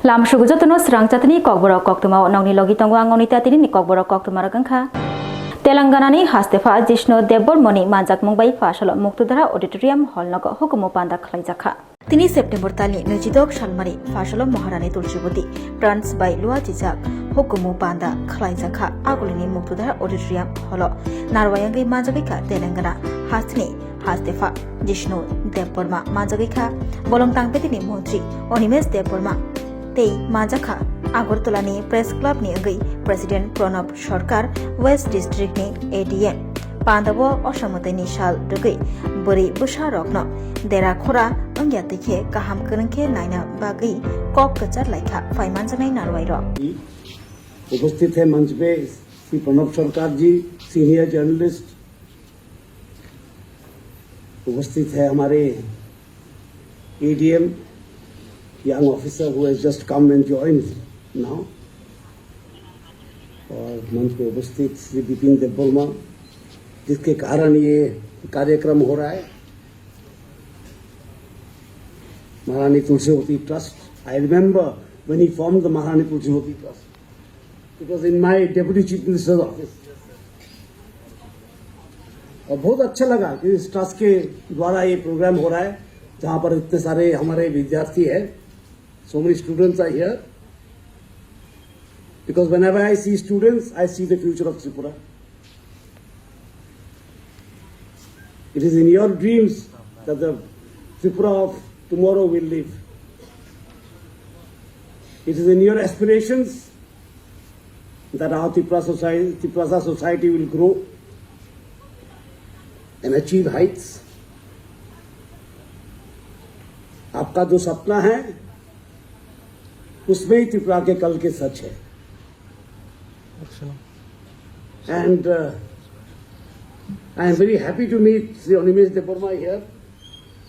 Lam Shugujatono Srang Chatani Kokborok Koktuma Noni Logitongo Angonita Tini Kokborok Koktumara Gangka Telangana ni Hastefa Jishno Debor Moni Manjak Mumbai Fashal Muktudara Auditorium Hall Nago Hukumu Panda Klaijaka Tini September Tali Nujidok Shalmari Fashal Maharani Tulshibudi Prans by Lua Jijak Hukumu Panda Klaijaka Agulini Muktudara Auditorium Hall Narwayangi Manjavika Telangana Hastini Hastefa Jishno Deborma Manjavika Bolong Tangpetini Montri Onimes Deborma Tei Majaka Agartala ni Press Club ni agai President Pranab Sarkar West District ni ADM Pandabo Oshamate ni Shal Dugai Buri Busha Rokno Dera Khora Angya Tikhe Kaham Kerengke Naina Bagi Kok Kachar Laika Faimanjanai Narwai Ro उपस्थित है मंच पे श्री प्रणब सरकार जी senior journalist उपस्थित है हमारे ADM young officer who has just come and joined now और मंच पे उपस्थित श्री बिपिन देवबर्मा जिसके कारण ये कार्यक्रम हो रहा है Maharani Tulsiwati trust I remember when he formed the Maharani Tulsiwati trust it was in my deputy chief minister's office और बहुत अच्छा लगा कि इस ट्रस्ट के द्वारा ये प्रोग्राम हो रहा है जहां पर इतने सारे हमारे विद्यार्थी हैं. So many students are here because whenever I see students, I see the future of Tripura. It is in your dreams that the Tripura of tomorrow will live. It is in your aspirations that our Tripura society will grow and achieve heights. आपका जो सपना है उसमें ही त्रिपुरा के कल के सच है. And I am very happy to meet Sri Animesh Deborma here.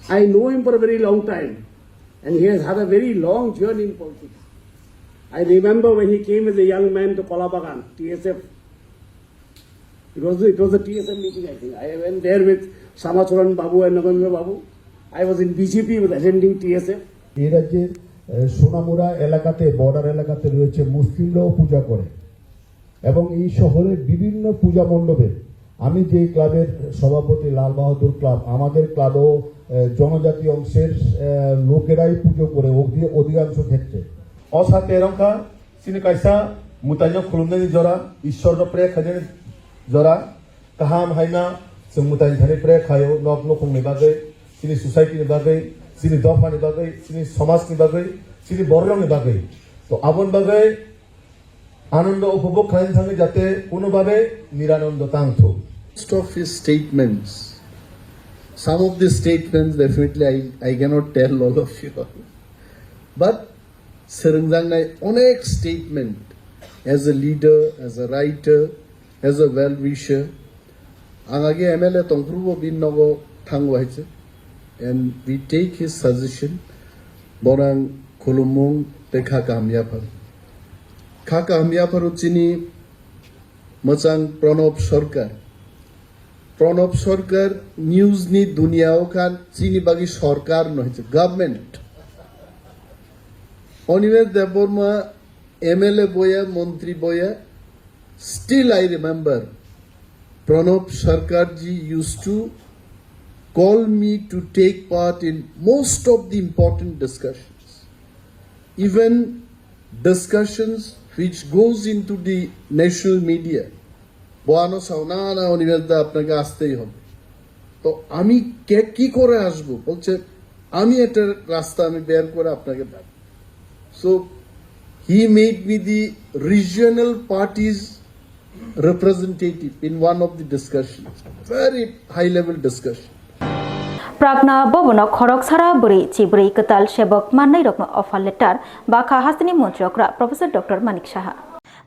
I know him for a very long time and he has had a very long journey in politics. I remember when he came as a young man to Kolabagan, TSF. It was the TSF meeting, I think. I went there with Samachuran Babu and Navendra Babu. I was in BJP with attending TSF. Sonamura এলাকাতে border এলাকাতে রয়েছে মুসলিমরাও পূজা করে এবং এই শহরের বিভিন্ন পূজা মণ্ডপে আমি যে ক্লাবের সভাপতি লাল বাহাদুর ক্লাব আমাদের ক্লাবও জনজাতি অংশের লোকেরাই পুজো করে অধিকাংশ ক্ষেত্রে অসাতে এরঙ্কা সিনি কাইসা মুতাইনো খুলুমনানি জরা ঈশ্বর প্রে খাজেন জরা কাহাম হাইনা जों मुताइन थाने प्रे खायो नक नखंनि बागै सिनि सोसाइटिनि बागै सिनि दफानि बागै सिनि समाजनि बागै सिनि बरलंनि बागै तो आबन बागै आनंद उपभोग खालामनो थाङो जाते कोनोभाবে निरानंद तांथो. Most of his statements, some of the statements definitely I cannot tell all of you, but Serengjangnai onek statement as a leader, as a writer, as a well-wisher, angage MLA tongkrubo binnogo thangwa haise, and we take his suggestion. Borang khulumung te khaka hamya pharu chini mochang Pranab Sarkar news ni duniao khan chini bagi sarkar noise government. Animesh Deborma MLA boya montri boya, still I remember Pranab Sarkar ji used to call me to take part in most of the important discussions, even discussions which goes into the national media. Boano saunana Animesh da apnake astei hobe. To ami ki kore asbo bolche ami eta rasta ami ber kore apnake dab. So he made me the regional parties representative in one of the discussions, very high level discussion. Pragna Bobono Khorok Sara Buri Chiburi Katal Shebok Manai Rokno Offer Letter Baka Hastini Montreokra Professor Dr. Manik Shaha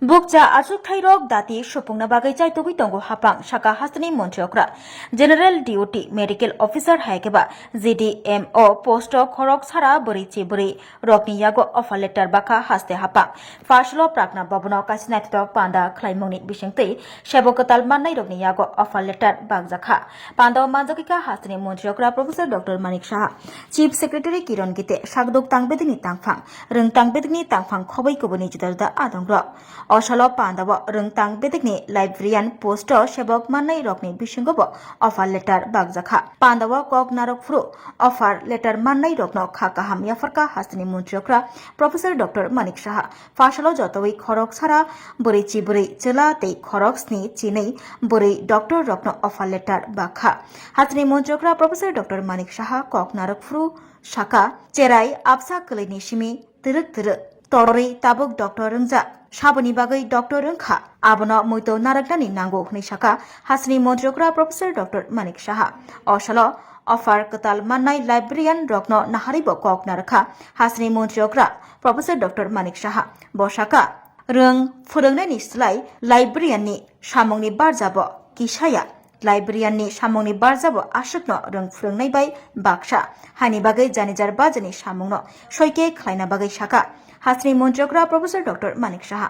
Bukja Achuk Thairok Dati Shupungna Bagai Chai Tugi Tongo Hapang Shaka Hasani Montriokra General Duty Medical Officer Haikeba ZDMO Posto Korok Sara Burichi Buri Rokni Yago Offer Letter Baka Haste Hapang Fashlo Prakna Babuno Kasinatok Panda Klaimoni Bishingti Shebokatal Manai Rokni Yago Offer Letter Bagzaka Panda Manzakika Hasani Montriokra Professor Dr. Manik Shah Chief Secretary Kiron Gite Shagdok Tangbedini Tangfang Rung Tangbedini Tangfang Khobei Kubuni Jidalda Adongro Osalo Pandawa Rungtang Bedikni Librarian Poster Shebok Manai Rokni Bishingobo Offer Letter Bagzakha Pandawa Kok Narok Fru Offer Letter Manai Rokno Khakaham Yafarka Hasani Montriokra Professor Dr. Manik Shah Fashalo Jotoi Khorok Sara Burichi Buri Chila Tei Khoroksni Chinei Buri Dr. Rokno Offer Letter Bakha Hasani Montriokra Professor Dr. Manik Shah Kok Narok Fru Shaka Cherai Apsa Kalini Shimi Tiruk Tiruk Torori Tabuk Dr. Rungja Shabani Bagai Dr. Rungkha Abono Muito Narakani Nango Nishaka Hasni Montriokra Professor Dr. Manik Shah Oshalo Offer Katal Manai Librarian Rokno Naharibo Kok Naraka Hasni Montriokra Professor Dr. Manik Shah Boshaka Rung Furungnani Slai Librarian ni Shamongni Barzabo Kishaya Librarian ni Shamongni Barzabo Ashukno Rung Furungnai Bai Baksha Hani Bagai Janijar Bajani Shamongno Shoike Klaina Bagai Shaka Hasni Montriokra Professor Dr. Manik Shah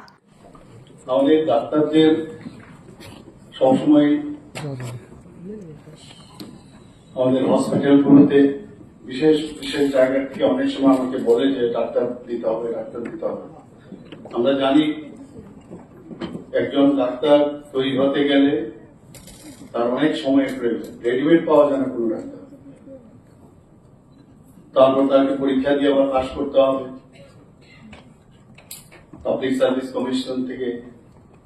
আমাদের ডাক্তারদের সবসময় আমাদের হসপিটালগুলোতে বিশেষ বিশেষ জায়গা থেকে অনেক সময় আমাকে বলে যে ডাক্তার দিতে হবে আমরা জানি একজন ডাক্তার তৈরি হতে গেলে তার অনেক সময় প্রয়োজন রেডিমেড পাওয়া যায় না কোনো ডাক্তার তারপর তাকে পরীক্ষা দিয়ে আবার পাশ করতে হবে পাবলিক সার্ভিস কমিশন থেকে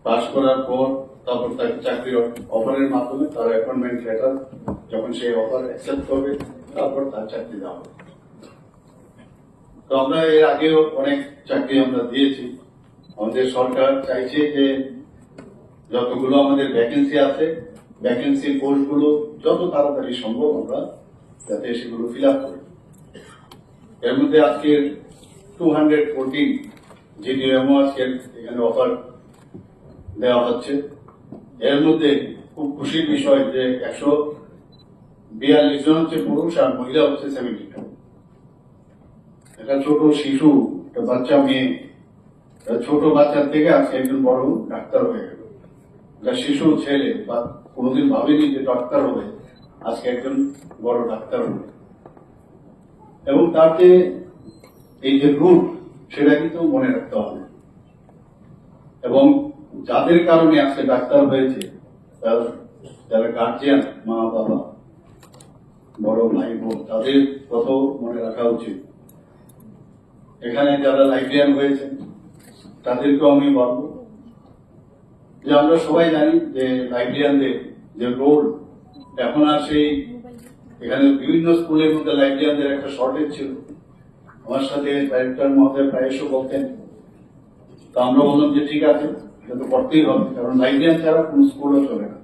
পাশ করার পর তারপর তাকে চাকরির অফারের মাধ্যমে তার অ্যাপয়েন্টমেন্ট লেটার যখন সেই অফার অ্যাকসেপ্ট করবে তারপর তার চাকরি দেওয়া হবে তো আমরা এর আগেও অনেক চাকরি আমরা দিয়েছি আমাদের সরকার চাইছে যে যতগুলো আমাদের ভ্যাকেন্সি আছে ভ্যাকেন্সি পোস্টগুলো যত তাড়াতাড়ি সম্ভব আমরা যাতে সেগুলো ফিল আপ করি এর মধ্যে আজকে 214 জিডিএমও আজকে এখানে অফার দেওয়া হচ্ছে এর মধ্যে খুব খুশির বিষয় যে 142 জন হচ্ছে পুরুষ আর মহিলা হচ্ছে 72 একটা ছোট শিশু একটা বাচ্চা মেয়ে ছোট বাচ্চার থেকে আজকে একজন বড় ডাক্তার হয়ে গেল একটা শিশু ছেলে বা কোনোদিন ভাবেনি যে ডাক্তার হবে আজকে একজন বড় ডাক্তার হবে এবং তাকে এই যে রুট সেটা কিন্তু মনে রাখতে হবে এবং যাদের কারণে আজকে ডাক্তার হয়েছে যারা গার্জিয়ান মা বাবা বড় ভাই বোন তাদের কত মনে রাখা উচিত এখানে যারা লাইব্রেরিয়ান হয়েছে তাদেরকেও আমি বলব যে আমরা সবাই জানি যে লাইব্রেরিয়ানদের যে রোল এখন আর সেই এখানে বিভিন্ন স্কুলের মধ্যে লাইব্রেরিয়ানদের একটা শর্টেজ ছিল আমার সাথে ডাইরেক্টর মহোদয় প্রায়শই বলতেন তো আমরা বললাম যে ঠিক আছে এটা তো করতেই হবে কারণ লাইব্রেরিয়ান ছাড়া কোন স্কুলও চলে না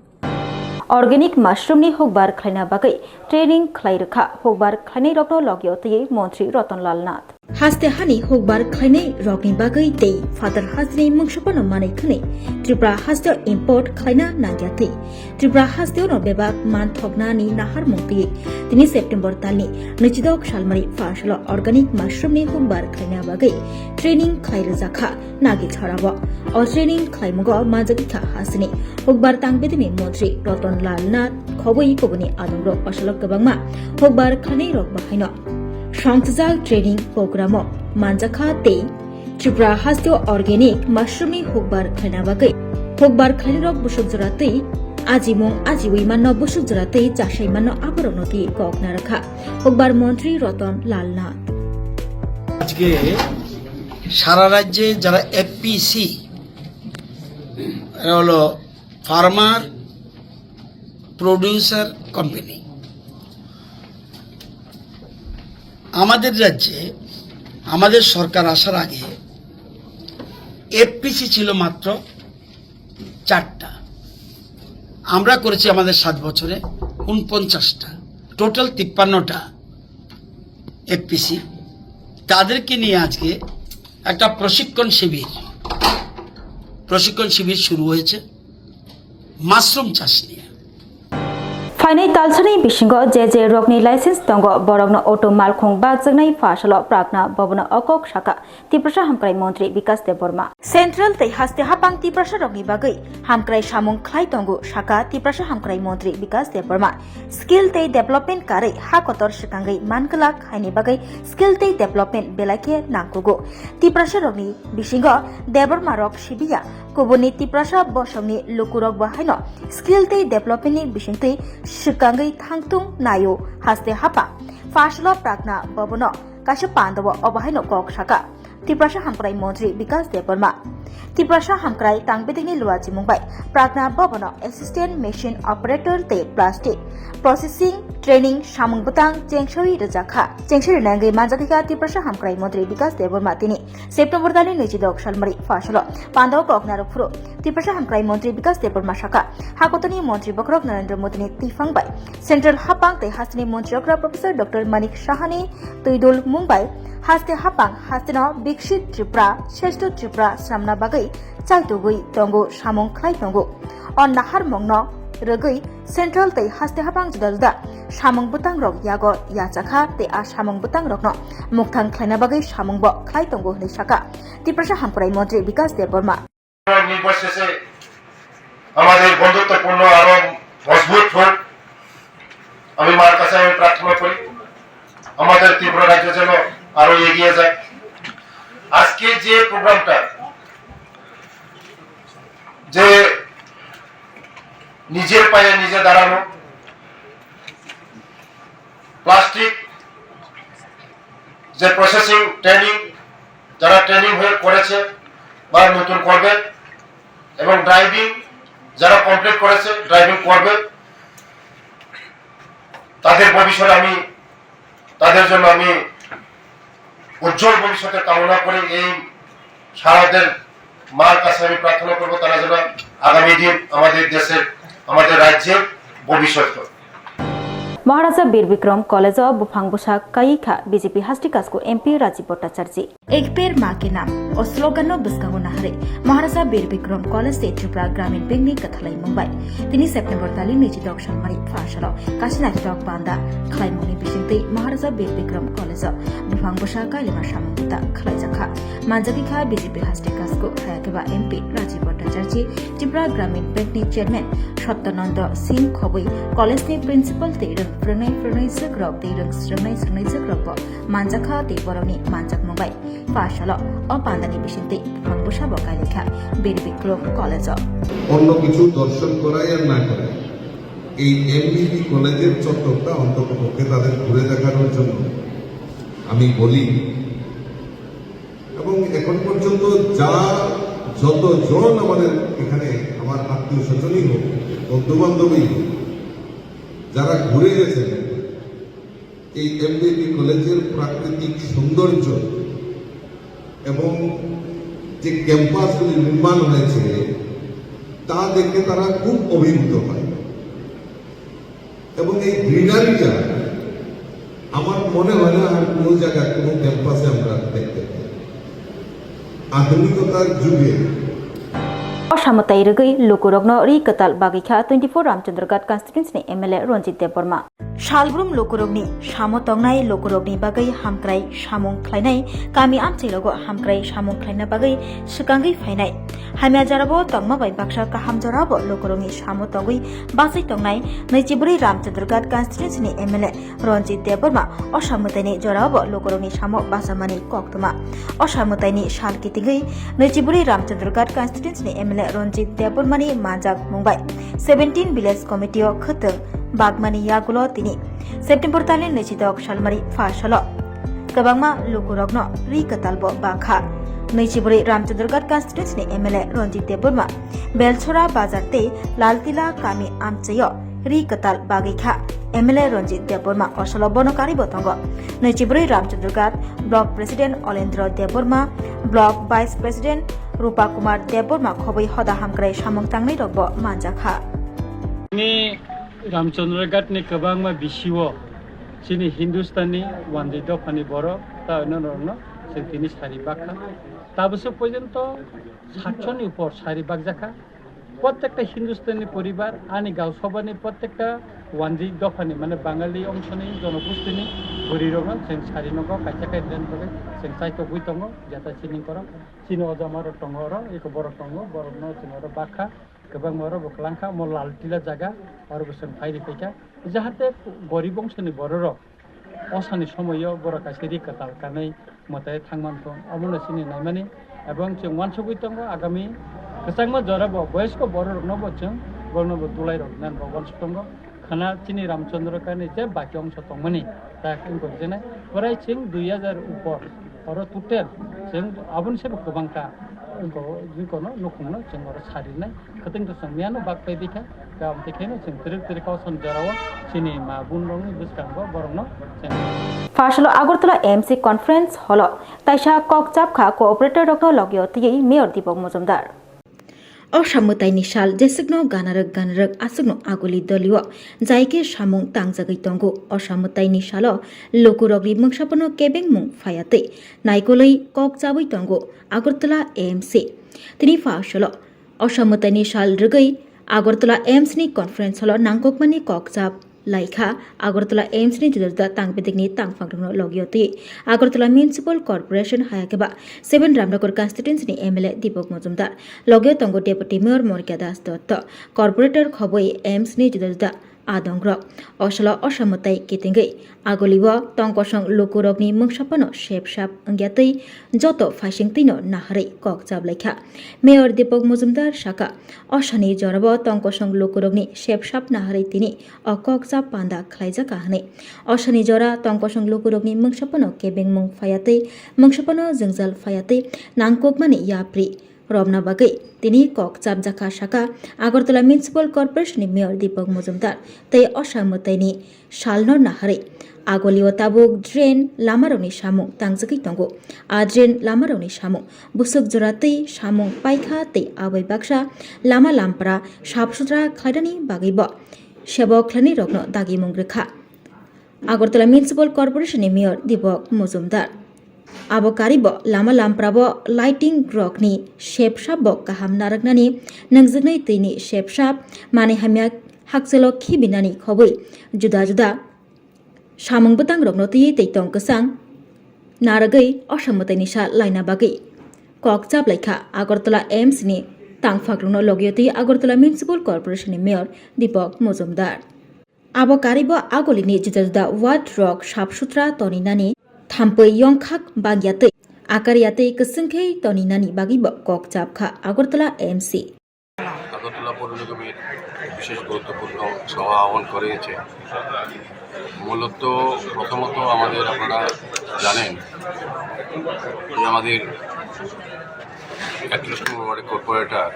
Organic mushroom ni hokbar khlaina bagai training khlairkha hokbar khlainai rokno logyoti Montri Ratanlal Nath Haste hani hokbar khlainai rokni bagai tei father hasni mungshapano manai khne Tripura haste import khlaina nagyati Tripura haste no bebak man thogna ni nahar mukti tini September talni nichidok shalmari fashalo organic mushroom ni hokbar khlaina bagai training khlairjakha nagi chharawa or training khlaimugo majagikha hasni hokbar tangbedini Montri Ratanlal Nath khoboi koboni adongro asalok gabangma hokbar khlainai rok bahaino Shangtjal training program manjakha tei Tripura haste organic mushroom ni hokbar khlaina bagai hokbar khlainai rok busuk joratei Ajimong ajiwi manno busuk joratei chashai manno abaronoti kokna rakha hokbar মন্ত্রী রতনলাল নাথ আজকে সারা রাজ্যে যারা FPC এরা হলো farmer producer company আমাদের রাজ্যে আমাদের সরকার আসার আগে এফপিসি ছিল মাত্র 4টা আমরা করেছি আমাদের 7 বছরে 49টা টোটাল 53টা এফপিসি তাদেরকে নিয়ে আজকে একটা প্রশিক্ষণ শিবির প্রশিক্ষণ শিবির শুরু হয়েছে মাশরুম চাষ নিয়ে। फाइनाय तालसानि बिसिंग जे रकनि लाइसेंस दंग बरगन अटो मालखुं बागजोंनाय फासल प्रागना बबन अकक शाखा तिप्रसा हामक्राय मंत्री विकास देबबर्मा सेंट्रल तै हास्ते हापां तिप्रसा रकनि बागै हामक्राय सामुं खलाय दंगु शाखा तिप्रसा हामक्राय मंत्री विकास देबबर्मा स्किल तै डेभलपमेंट कारै हा कतर सिकांगै मानकला खायनि बागै स्किल तै डेभलपमेंट बेलाखे नांगुगु तिप्रसा रकनि बिसिंग देबबर्मा रक सिबिया कुबुनि तिप्रसा बसंनि लुकुरक बाहायनो स्किल तै डेभलपमेंटनि बिसिंतै सिकांगै थांथुं नायो हास्ते हापा फासल प्रागना बबन कासे पांडव अबाहायनो कक शाखा तिप्रसा हामक्राय मंत्री विकास देबबर्मा तिप्रसा हामक्राय तांगबेदिनि लुवाजि मुंबाय प्रागना बबन असिस्टेंट मेशिन ऑपरेटर ते प्लास्टिक प्रोसेसिंग ट्रेनिंग सामुं बुतां चेंगसरी रजाखा चेंगसरी नांगै मानजाखिका तिप्रसा हामक्राय मंत्री विकास देबबर्मा तिनि सेप्टेम्बर दानि 22 सालमारि फासल पांडव ककनार फुरो तिप्रसा हामक्राय मंत्री विकास देबबर्मा शाखा हाकतनि मंत्री बकरक नरेंद्र मोदीनि तिफांबाय सेंट्रल हापां तै हास्तिनि मंत्री प्रोफेसर डॉक्टर मानिक साहानि तुइदुल मुंबाय हास्ते हापां हास्तिनो विकसित त्रिपुरा श्रेष्ठ त्रिपुरा सामना बागै चाइतुगै दंगु सामुं खलाय दंगु अन नाहार मंगनो रगै सेंट्रल तै हास्ते हापां जुदा जुदा सामुं बुतां रक यागो याचाखा ते आ सामुं बुतां रकनो मुक्तां खलायना बागै सामुंबो खलाय दंगु होनै शाखा तिप्रसा हामक्राय मंत्री विकास देबबर्मा নির্বাচনে আমাদের বন্ধুত্বপূর্ণ আরো মজবুত হোক আমি মার কাছে আমি প্রার্থনা করি আমাদের ত্রিপুরা রাজ্য যেন আরো এগিয়ে যায়। আজকে যে প্রোগ্রামটা যে নিজের পায়ে নিজে দাঁড়ানো প্লাস্টিক যে প্রসেসিং ট্রেনিং যারা ট্রেনিং হয়ে করেছে বা নতুন করবে এবং ড্রাইভিং যারা কমপ্লিট করেছে ড্রাইভিং করবে তাদের ভবিষ্যতে আমি তাদের জন্য আমি উজ্জ্বল ভবিষ্যতের কামনা করে এই সারাদের মার কাছে আমি প্রার্থনা করব তারা যেন আগামী দিন আমাদের দেশের আমাদের রাজ্যের ভবিষ্যৎ হয়। महाराजा बीर विक्रम कॉलेज बुफांगबुसा काईखा बीजेपी हास्टिकास को एमपी राजीव भट्टाचार्य एक पेड़ माँ के नाम और स्लोगन बिस्कागो नहरे महाराजा बीर विक्रम कॉलेज से त्रिपुरा ग्रामीण बैंक ने कथलाई मुंबई 3 सेप्टेम्बर ताली निजी डॉक शर्मारी फाशल काशीनाथ डॉक बांदा खलाई मुनि बिशिंगते महाराजा बीर विक्रम कॉलेज बुफांगबुसा काईलेमा सामुंगता खलाई जखा मानजाकिखा बीजेपी हास्टिकास को हायाकेबा एमपी राजीव भट्टाचार्य त्रिपुरा ग्रामीण बैंक ने चेयरमैन सत्यानंद सिंह खबई कॉलेज ने प्रिंसिपल तेरं प्रणय जग्रब तेरं स्रंनाय जग्रब मानजाखा ते बरौनी मानजाक मुंबई फाशल अपांदानि बिशिंते बुफांगबुसा बकालेखा बीर विक्रम कॉलेज অন্য কিছু দর্শন করাই আর না করে এই এমবিবি কলেজের চত্বরটা অন্ততপক্ষে তাদের ঘুরে দেখানোর জন্য আমি বলি এবং এখন পর্যন্ত যতজন আমাদের এখানে আমার আত্মীয় স্বজনই হোক বন্ধু বান্ধবী হোক যারা ঘুরে গেছেন এই এমবিবি কলেজের প্রাকৃতিক সৌন্দর্য এবং যে ক্যাম্পাসগুলি নির্মাণ হয়েছে তা দেখে তারা খুব অভিভূত হয় এবং এই গ্রিনারিটা আমার মনে হয় না আর কোনো জায়গায় কোনো ক্যাম্পাসে আমরা দেখতে পাই আধুনিকতার যুগে असामताई रगै लोकुरग्न रि कताल बागैखा 24 रामचंद्रगढ़ कन्स्टिट्युएन्सी एमएलए रंजित देबबर्मा शालब्रुम लोकुरगनि सामो तंगनाय लोकुरगनि बागै हामक्राय सामुं खलायनाय गामि आमचैलगो हामक्राय सामुं खलायना बागै सुकांगै फायनाय हामिया जाराबो तंगमा बाय बाक्सा काहाम जराबो लोकुरगनि सामो तंगै बासै तंगनाय 24 रामचंद्रगढ़ कन्स्टिट्युएन्सी एमएलए रंजित देबबर्मा असामतायनि जराबो लोकुरगनि सामो बासामानि कक्तमा असामतायनि सालकितिगै 24 रामचंद्रगढ़ कन्स्टिट्युएन्सी एमएलए रंजित देबबर्मानि मानजाक मुंबाय 17 विलेज कमिटिओ खतों बागमानि यागुलो तिनि सेप्टेम्बर तालि 22 सालमारि फाशल गोबांमा लोकुरग्न रि कतालबो बाखा 24 रामचंद्रगढ़ कन्स्टिट्युएन्सी एमएलए रंजित देबबर्मा बेलछरा बाजारते लालतिला कामी आमचैयो रि कताल बागैखा एमएलए रंजित देबबर्मा असल बनकारी बतंग 24 Ramchandragarh block president Alendra Debbarma block vice president Rupa Kumar Debbarma खबै हदा हामक्राय सामुं तांनाय रगबो मानजाखा रामचंद्रगढ़ ने गोबां बिसिव जोंनि हिन्दुस्ताननि वानजिद फानि बर' दा नरनो তিনি সারি বাখা তাবসে পর্যন্ত 700-নি উপর সারি বাগ জাখা প্রত্যেকটা হিন্দুস্তানি পরিবার আনি গাঁও সবানি প্রত্যেকটা ওয়ানজি দফানি মানে বাঙালি অংশনি জনগোষ্ঠীনি হরিরঙ जों सारि नंगौ खायसे खायसेनि थाखाय जों साइथ' बुइ दङ जाता सिनि करा सिनि अजामार दङ र एक बर दङ बरनो जों बाखा गोबां मर बखलांखा म लालटिला जागा आरो बोसोन फाइरि फैका जाहाथे गरीब अंशनि बर' असानि समायाव बर' खायसे रिकाताल कानै मते थांमानखौ अमनो सिनि नायमानि এবং जों वानसुगुइ दङ आगामी गोसांमा जराबो बयस्क बर' रनबो जों गलनबो दुलाइ रनान वानसु दङ खाना चिनी रामचंद्र कानि जे बाकी अंश दंमोनि दा इंको जेने फराय सिं 2000 ऊपर और टोटल जों आबुन से गोबांटा इंको जिकोनो नखुंनो जों और सारिनाय खतिं तो संमियानो बाक बायदिखा गाम देखायनो जों तिरिक काउसन जराव चिनी मा बुनरंनि बुसकांगो बरंनो जों फाशल আগরতলা एमसी कॉन्फ्रेंस हल ताइसा ककचापखा cooperator doctor लगियति mayor Dipak Majumdar असामताइनि साल जेसेगनो गानारक आसगनो आगुली दलियो जायके सामुं तांजागै तंगो असामताइनि साल लोकुरगरि मंगसापनो केबें मुं फायाते नायकोलै ककचाबै तंगो আগরতলা एमसी तिनि फाशल असामताइनि साल रगै আগরতলা एमसनि कॉन्फ्रेंस हल नांगकमानि ककचाप लाइखा আগরতলা एम्सनि जुदा तांगबेदिगनि तांफांग्रनो लगियति আগরতলা म्युनिसिपल कर्पोरेशन हायाकेबा 7 रामनगर कन्स्टिट्युएन्सिनि एमएलए दीपक मजुमदार लगिय तंगो deputy mayor Manika Das Datta corporator खबय एम्सनि जुदा आदंग्र असल असामताइ केतेंगै आगलिव तंकसं लोकुरगनि मंगसापनो शेपसाप अंग्यातै जत फाइसिंतैनो नाहरै ककचाब लाइखा मेयर दीपक मजुमदार साका असानि जरब तंकसं लोकुरगनि शेपसाप नाहरै तिनि अककचाब पान्दा खलाइजाका हनै असानि जरा तंकसं लोकुरगनि मंगसापनो केबें मुं फायातै मंगसापनो जोंजाल फायातै नांगकमानि याप्रि रमना बागै तिनी ककचाब जाखा शाखा Agartala municipal corporation mayor Dipak Majumdar तै असामताइनि सालनर नाहरै आगलिव ताबुक ड्रेन लामारौनि सामुं तांजगै तंगो आ ड्रेन लामारौनि सामुं बुसुक जरातै सामुं पाइखा तै आबै बाक्सा लामा लामप्रा साफसुथ्रा खायदानि बागैब सेबक ख्लानि रगनो दागि मुंग्रेखा Agartala municipal corporation mayor Dipak Majumdar आबकारिब लामा लामप्राब लाइटिंग ग्रकनि शेपसाब गाहाम नारगनानि नोंजोंनै दैनि शेपसाब माने हामिया हाकसेल खिबिनानि खबै जुदा जुदा सामुंबोतां रगनति दैतं गोसां नारगै असामताइनि सा लाइना बागै ककचाब लाइखा আগরতলা एम्सनि तांफाग्रनो लगियति Agartala municipal corporation mayor Dipak Majumdar आबकारिब आगलिनि जुदा जुदा वार्ड रक साफसुथ्रा तनिनानि थाम्पै यंखाक बागियातै आकारियातै कसंखै तनिनानि बागिब ककचाबखा আগরতলা एमसी আগরতলা পৌর নিগমের বিশেষ গুরুত্বপূর্ণ সভা আহ্বান করেছে মূলত প্রথমত আমাদের আপনারা জানেন যে আমাদের 31 নম্বর ওয়ার্ডের কর্পোরেটর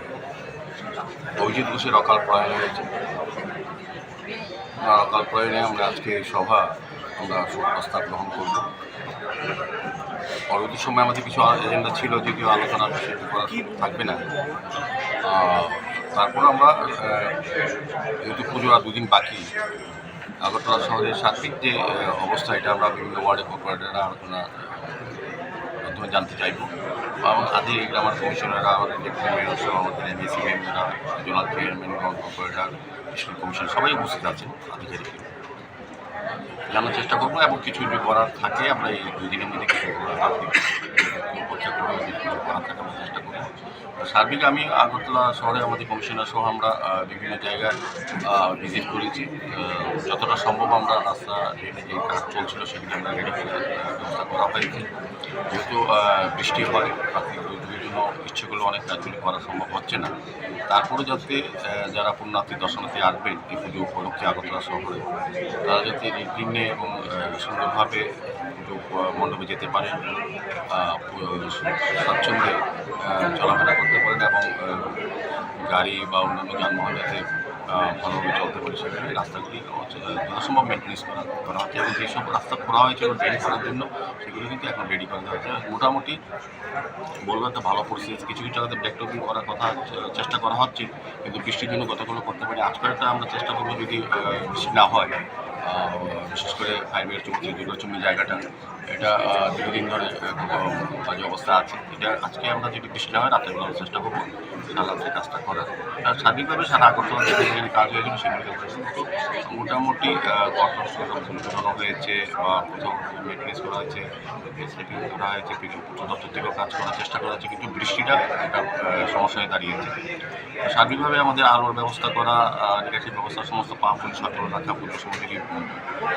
অভিজিৎ ঘোষের অকাল প্রয়াণ হয়েছে অকাল প্রয়াণে আমরা আজকে এই সভা আমরা প্রস্তাব গ্রহণ করব পরবর্তী সময় আমাদের কিছু এজেন্ডা ছিল যদিও আলোচনার বিষয় থাকবে না তারপর আমরা যেহেতু পুজোর আর দুদিন বাকি আগরতলা শহরের সার্বিক যে অবস্থা এটা আমরা বিভিন্ন ওয়ার্ডে কর্পোরেটররা আলোচনার মাধ্যমে জানতে চাইব এবং আদি আমার কমিশনাররা আমাদের ডেপুটি মেয়র সহ আমাদের এমএসি মেম্বাররা zonal chairman corporator school commission সবাই উপস্থিত আছেন আধিকারিক জানার চেষ্টা করবো এবং কিছু যদি করার থাকে আমরা এই 2 দিনের মধ্যে কিছু করার থাকে আমরা চেষ্টা করবো সার্বিক আমি আগরতলা শহরে আমাদের কমিশনার সহ আমরা বিভিন্ন জায়গায় ভিজিট করেছি যতটা সম্ভব আমরা রাস্তা যে কাজ চলছিল সেগুলি আমরা রেডি করে ব্যবস্থা করা হয়েছে যেহেতু বৃষ্টি হয় প্রাকৃতিক দুর্যোগের জন্য ইচ্ছেগুলো অনেক কাজগুলি করা সম্ভব হচ্ছে না তারপরে যাতে যারা পুণ্যার্থী দর্শনার্থী আসবেন এই পুজো উপলক্ষে আগরতলা শহরে তারা যাতে নির্বিঘ্নে এবং সুন্দরভাবে পুজো মণ্ডপে যেতে পারেন স্বাচ্ছন্দ্যে চলাফেরা করতে পারেন এবং গাড়ি বা অন্যান্য যানবাহন যাতে ভালোভাবে চলতে পারে সেখানে রাস্তাগুলি যথাসম্ভব মেনটেন্স করা হচ্ছে এবং যেসব রাস্তা খোলা হয়েছে রেডি করার জন্য সেগুলো কিন্তু এখন রেডি করা হয়েছে মোটামুটি বলবো একটা ভালো পরিস্থিতি কিছু কিছু জায়গাতে ব্যাকটপিং করার কথা চেষ্টা করা হচ্ছে কিন্তু বৃষ্টির জন্য গতগুলো করতে পারি আজকেরটা আমরা চেষ্টা করবো যদি বৃষ্টি না হয় বিশেষ করে 5-এর চৌকি দুর্গাচুম্বী জায়গাটা এটা দীর্ঘদিন ধরে খুব বাজে অবস্থা আছে। এটা আজকে আমরা যদি বৃষ্টি না হয় রাতের বেলা চেষ্টা করবো রাত্রে কাজটা করার। সার্বিকভাবে সারা আগরতলা যেখানে কাজ হয়েছিল সেগুলো মোটামুটি কঠোর হয়েছে বা কোথাও মেনটেন্স করা হয়েছে, সেটিং করা হয়েছে, কিছু দপ্তর থেকেও কাজ করার চেষ্টা করা হয়েছে, কিন্তু বৃষ্টিটা একটা সমস্যা হয়ে দাঁড়িয়েছে। সার্বিকভাবে আমাদের আলোর ব্যবস্থা করা, নিকাশি ব্যবস্থার সমস্ত পাম্পগুলি সচল রাখা, পুজোর সময় যদি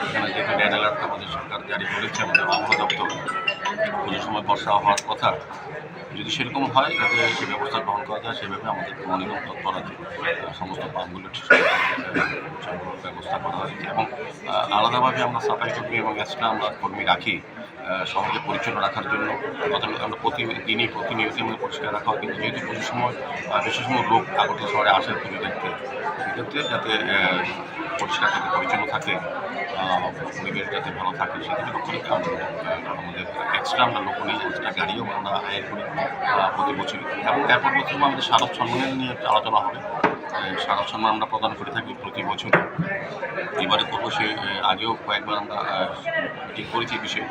এখানে যেহেতু রেড অ্যালার্ট আমাদের সরকার জারি করেছে, আমাদের আবহাওয়া দপ্তর পুজোর সময় বর্ষা হওয়ার কথা, যদি সেরকম হয় যাতে সেই ব্যবস্থা গ্রহণ করা যায় সেভাবে আমাদের মনিটর তৎপর আছে। সমস্ত পাম্পগুলো ব্যবস্থা করা হয়েছে এবং আলাদাভাবে আমরা সাফাই কর্মী এবং এক্সট্রা আমরা কর্মী রাখি শহরকে পরিচ্ছন্ন রাখার জন্য। আমরা প্রতিদিনই প্রতিনিয়ত আমাদের পরিষ্কার রাখা হয়, কিন্তু যেহেতু পুজোর সময় বেশি সময় লোক আগরতলা শহরে আসে পুজো দেখতে, সেক্ষেত্রে যাতে পরিষ্কার থাকে, পরিচ্ছন্ন থাকে, পরিবেশ যাতে ভালো থাকে সেদিকে লক্ষ্য রেখে আমরা আমাদের এক্সট্রা আমরা লোক নিই, এক্সট্রা গাড়িও আমরা হায়ার করি প্রতি বছরই। এবং তারপর বছর আমাদের শারদ সম্মানের নিয়ে একটা আলোচনা হবে। শারদ সম্মান আমরা প্রদান করে থাকি প্রতি বছর। এবারে করবো সে আগেও কয়েকবার আমরা মিটিং করেছি বিষয়ে।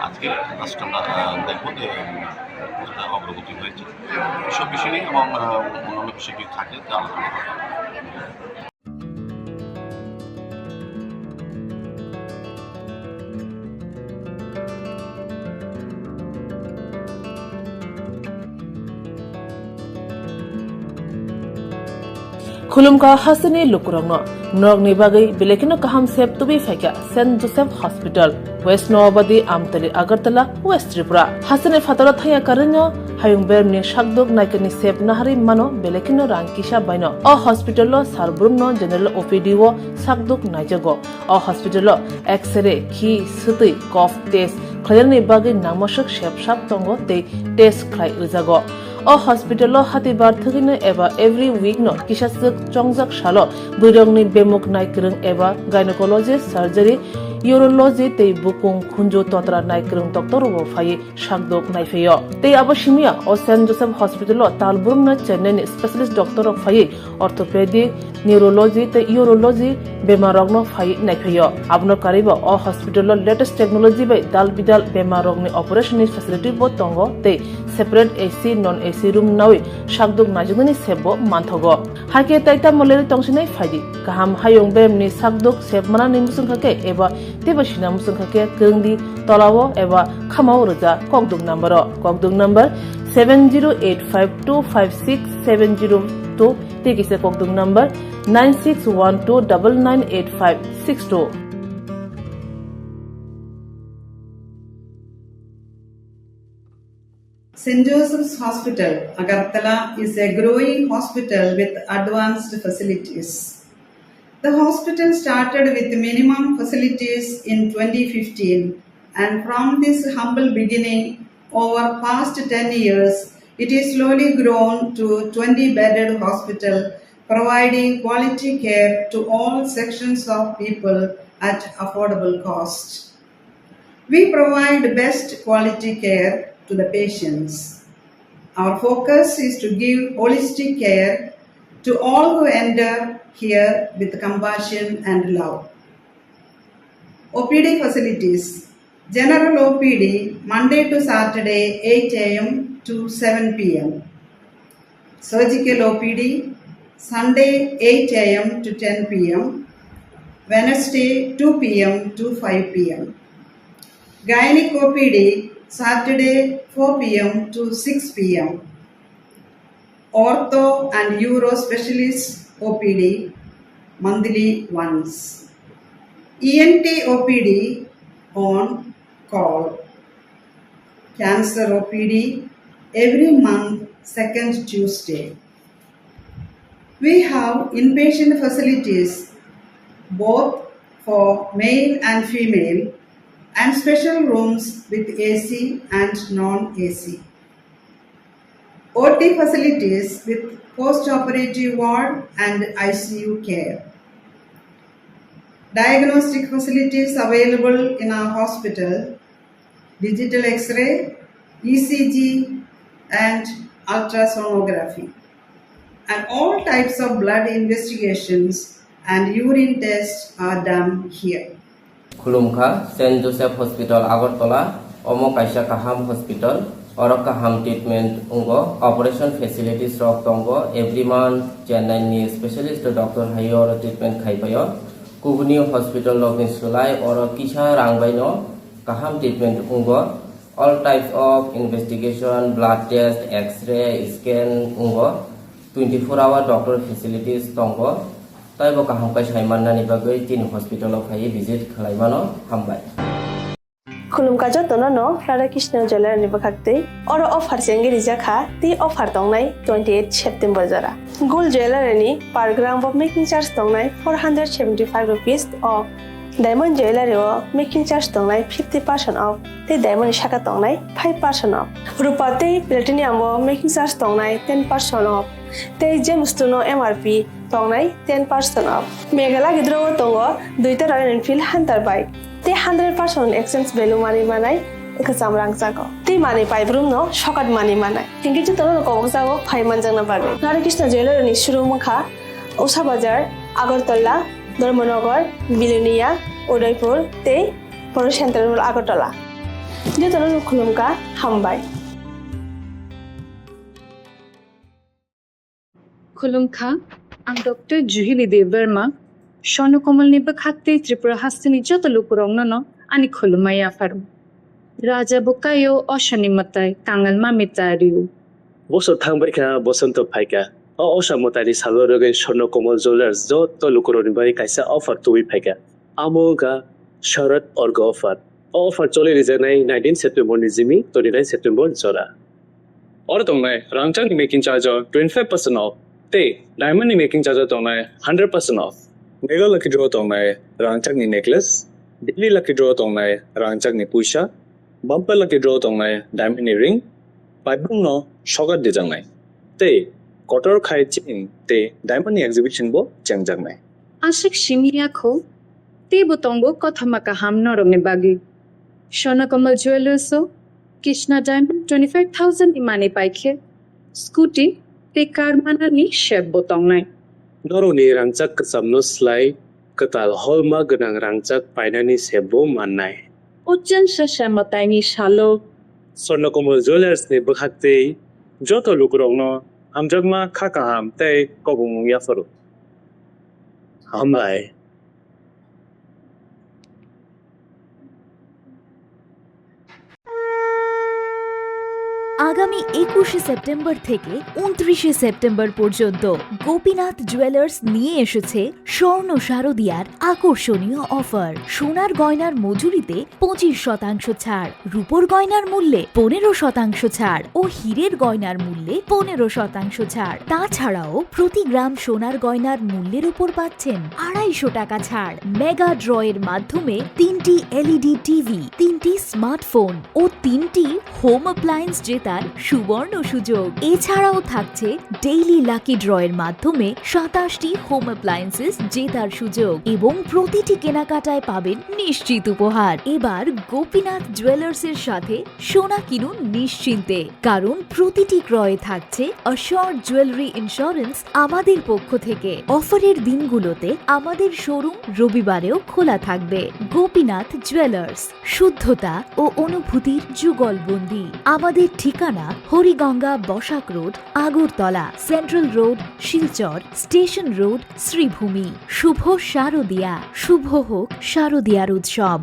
আজকে লাস্ট আমরা দেখবো যে কতটা অগ্রগতি হয়েছে এসব বিষয় নিয়ে এবং অন্যান্য বিষয় যদি থাকে তা আলোচনা করা হবে। खुलुमका हासनी लुकुरंगनो नरगनि बागै बेलेकिनो काहाम सेब तुबि फाइका saint Joseph hospital west Nawabadi Amtali Agartala west Tripura हासने फातरा थाया करन्यो हायुं बेरनि शाकदुक नायकनि सेब नाहारि मानो बेलेकिनो रांकिसा बायनो अ हॉस्पिटलो सारब्रुमनो जनरल ओपीडी वो शाकदुक नायजगो अ हॉस्पिटलो एक्सरे खि सुतै कफ टेस्ट खयरनि बागै नामसक सेबसाब तंगो ते टेस्ट खाय रिजागो अ हॉस्पिटल हातिबार थगिनो एबा एवरी वीक नो किसासक चंगजाक सालो बुरंगनि बेमुक नायक्रं एबा गायनेकोलॉजिस्ट सर्जरी यूरोलॉजी ते बुकुं खुंजो तोत्रा नायक्रं डॉक्टर वो फाये शाकदोक नायफेयो ते आबशिमिया अ सेंट जोसेफ हॉस्पिटल तालबुरमनो चेन्नई स्पेशलिस्ट डॉक्टर फाये ऑर्थोपेडिक न्यूरोलॉजी ते यूरोलॉजी बेमारगनो फाये नायफेयो आबनो कारिबो अ हॉस्पिटल लेटेस्ट टेक्नोलॉजी बाय दाल बिदाल बेमारगनि ऑपरेशन फैसिलिटी बो तंगो ते separate AC non AC room नावे शाकदुक नाजुगनि सेबो मानथगो हाके ताइता मलेरि तंसिनाय फायदि गाहाम हायुं बेमनि शाकदुक सेबमाना निमुसुंखाके एबा तेबसिना मुसुंखाके गंदि तलावो एबा खामाव रजा ककदुक number 7085256702 तेकिसे ककदुक number 9612998562 St. Joseph's Hospital, Agartala is a growing hospital with advanced facilities. The hospital started with minimum facilities in 2015, and from this humble beginning, over past 10 years, it is slowly grown to 20-bedded hospital, providing quality care to all sections of people at affordable cost. We provide best quality care to the patients. Our focus is to give holistic care to all who enter here with compassion and love. OPD facilities. General OPD Monday to Saturday 8 a.m. to 7 p.m. Surgical OPD Sunday 8 a.m. to 10 p.m. Wednesday 2 p.m. to 5 p.m. Gynec OPD Saturday 4 p.m. to 6 p.m. Ortho and Uro Specialist OPD monthly once. ENT OPD on call. Cancer OPD every month second Tuesday. We have inpatient facilities both for male and female and special rooms with AC and non-AC. OT facilities with post-operative ward and ICU care. Diagnostic facilities available in our hospital, digital X-ray, ECG and ultrasonography. And all types of blood investigations and urine tests are done here. खुलुमखा saint Joseph hospital Agartala ओमो काइसा काहाम hospital और काहाम treatment उंगो operation facilities रक दंगो every month Chennai नि स्पेशलिस्ट डॉक्टर हायो और ट्रीटमेंट खाइपायो कुबुनी हॉस्पिटल लगिन सुलाई और किसा रांगबाइनो काहाम ट्रीटमेंट उंगो all types of investigation blood test x-ray scan उंगो 24-hour doctor facilities दंगो ताइबो काहाम काइ साइमाननानि बागै तीन हॉस्पिटल फाइ विजिट खालायमानो हामबाय खुलुमका जतनो नो राधा कृष्ण ज्वेलरी बखाक्ते और ऑफर सेंगे रिजाखा ती ऑफर दंनाय 28 सेप्टेम्बर जरा गोल्ड ज्वेलरी नि per gram off making charge दंनाय 475 रुपीस ऑफ डायमंड ज्वेलरी ओ मेकिंग चार्ज दंनाय 50% ऑफ ते डायमंड शाखा दंनाय 5% ऑफ रुपा ते प्लेटिनियम ओ मेकिंग चार्ज दंनाय 10% ऑफ ते जेमस्टोन एमआरपी दंनाय 10% ऑफ मेघाला गिद्रो दंगो दुइटा रॉयल एनफील्ड हंटर बाइक ते 100% एक्सचेंज वैल्यू मानि मानाय एकजाम रां जागो ते मानि पाइब्रुम नो शकाट मानि मानाय थिंकि जतनो कबक जागो फाइमान जंना बागे राधा कृष्ण ज्वेलरी नि शुरू मखा औसा बाजार आगरतला धर्मनगर बिलोनिया उदयपुर ते बर सेंट्रल आगरतला जतनो खुलुमका हामबाय खुलुमखा आं डॉक्टर जुहिली देव वर्मा स्वर्णकमल नि बखाते त्रिपुरा हास्तिनि जत लुकुरंनो न आनि खुलुमाय आफारु राजा बकायो अशनि मताय कांगल मामितारिउ बसर थांबायखा बसंत फायका अशा मतारि सालरगे स्वर्णकमल ज्वेलर्स जत लुकुरनि बाय कायसा ऑफर तुइ फायका आमोगा शरद अर्ग ऑफर चले रिजनाय 19 सेप्टेम्बर नि जिमि 29 सेप्टेम्बर जरा और दंनाय रांचांग मेकिंग चार्ज 25% ऑफ ते डायमंड नि मेकिंग चार्ज दंनाय 100% ऑफ मेगा लकी ड्रॉ दंनाय रांचांग नि नेकलेस दिल्ली लकी ड्रॉ दंनाय रांचांग नि पुइसा बम्पर लकी ड्रॉ दंनाय डायमंड नि रिंग पाइबुं न सगार दिजांनाय ते कटर खाय चिन ते डायमंड नि एग्जिबिशन बो चेंगजांनाय आशिक शिमियाखो ते बोतंगो कथमाका हाम नरंगनि बागी स्वर्णकमल ज्वेलर्स कृष्णा डायमंड 25,000 इमाने पाइखे स्कूटी ते कार मानानि शेप बोतंगनाय नरनि रांचाक सामनो स्लाइ कताल हलमा गनां रांचाक पाइनानि सेबो माननाय उज्जैन शशमताइनि शालो स्वर्णकमल ज्वेलर्स ने बखाते जत लुकुरंनो हामजगमा खाकाहाम ते कबुं याफरो हामबाय আগামী 21শে সেপ্টেম্বর থেকে 29শে সেপ্টেম্বর পর্যন্ত গোপীনাথ জুয়েলার্স নিয়ে এসেছে স্বর্ণ শারদিয়ার আকর্ষণীয় অফার সোনার গয়নার মজুরিতে 25% ছাড় রূপোর গয়নার মূল্যে 15% ছাড় ও হীরের গয়নার মূল্যে 15% ছাড় তাছাড়াও প্রতি গ্রাম সোনার গয়নার মূল্যের উপর পাচ্ছেন 250 টাকা ছাড় মেগা ড্রয়ের মাধ্যমে 3টি এলইডি টিভি 3টি স্মার্টফোন ও 3টি হোম অ্যাপ্লায়েন্স জেতার সুবর্ণ সুযোগ এছাড়াও থাকছে ডেইলি লাকি ড্রয়ের মাধ্যমে 27টি হোম অ্যাপ্লায়েন্সেস জেতার সুযোগ এবং প্রতিটি কেনাকাটায় পাবেন নিশ্চিত উপহার এবার গোপীনাথ জুয়েলার্সের সাথে সোনা কিনুন নিশ্চিন্তে কারণ প্রতিটি ক্রয়ে থাকছে অ্যাশিওরড জুয়েলারি ইন্স্যুরেন্স আমাদের পক্ষ থেকে অফারের দিনগুলোতে আমাদের শোরুম রবিবারেও খোলা থাকবে গোপীনাথ জুয়েলার্স শুদ্ধতা ও অনুভূতির যুগলবন্দি আমাদের ঠিকানা Hariganga Basak road Agartala central road Silchar station road Sribhumi শুভ শারদিয়া শুভ হোক শারদিয়ার উৎসব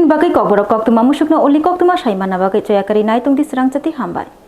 bagai kokborok koktuma musukna uli koktuma saimana bagai coyakari nai tung di serang cati hambai.